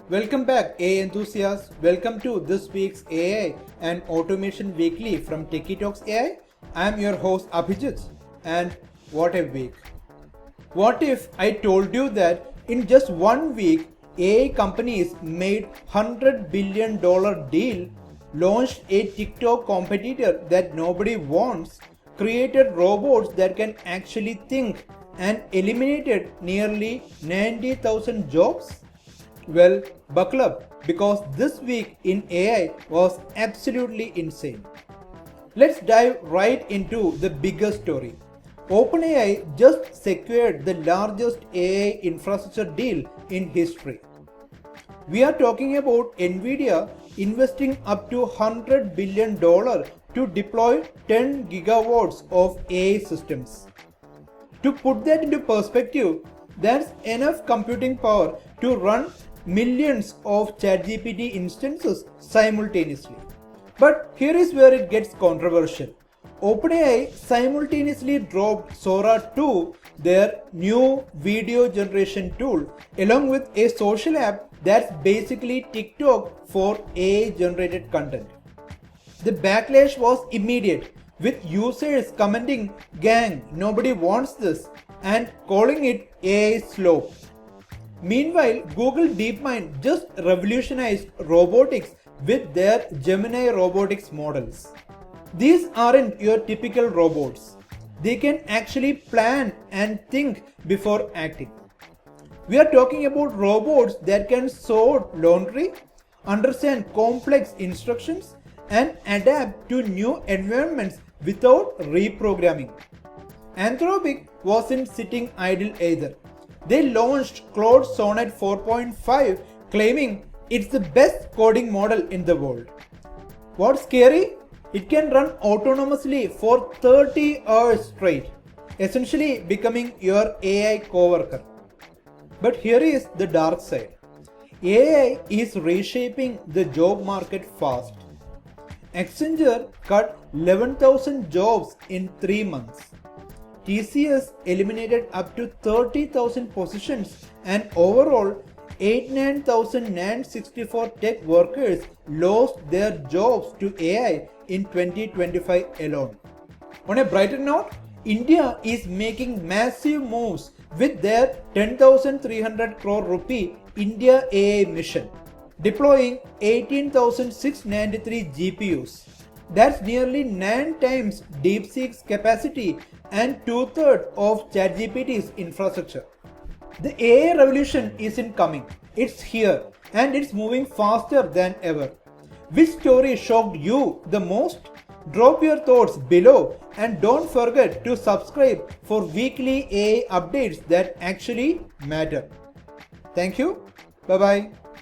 Welcome back, AI enthusiasts. Welcome to this week's AI and Automation Weekly from Techie Talks AI. I'm your host Abhijit, and what a week. What if I told you that in just 1 week, AI companies made $100 billion deal, launched a TikTok competitor that nobody wants, created robots that can actually think, and eliminated nearly 90,000 jobs? Well, buckle up, because this week in AI was absolutely insane. Let's dive right into the biggest story. OpenAI just secured the largest AI infrastructure deal in history. We are talking about NVIDIA investing up to $100 billion to deploy 10 gigawatts of AI systems. To put that into perspective, that's enough computing power to run millions of ChatGPT instances simultaneously. But here is where it gets controversial. OpenAI simultaneously dropped Sora 2, their new video generation tool, along with a social app that's basically TikTok for AI generated content. The backlash was immediate, with users commenting, "Gang, nobody wants this," and calling it AI slow. Meanwhile, Google DeepMind just revolutionized robotics with their Gemini robotics models. These aren't your typical robots. They can actually plan and think before acting. We are talking about robots that can sort laundry, understand complex instructions, and adapt to new environments without reprogramming. Anthropic wasn't sitting idle either. They launched Claude Sonnet 4.5, claiming it's the best coding model in the world. What's scary? It can run autonomously for 30 hours straight, essentially becoming your AI coworker. But here is the dark side. AI is reshaping the job market fast. Accenture cut 11,000 jobs in 3 months. TCS eliminated up to 30,000 positions, and overall 89,964 tech workers lost their jobs to AI in 2025 alone. On a brighter note, India is making massive moves with their 10,300 crore rupee India AI mission, deploying 18,693 GPUs. That's nearly 9 times DeepSeek's capacity and 2/3 of ChatGPT's infrastructure. The AI revolution isn't coming, it's here, and it's moving faster than ever. Which story shocked you the most? Drop your thoughts below, and don't forget to subscribe for weekly AI updates that actually matter. Thank you. Bye bye.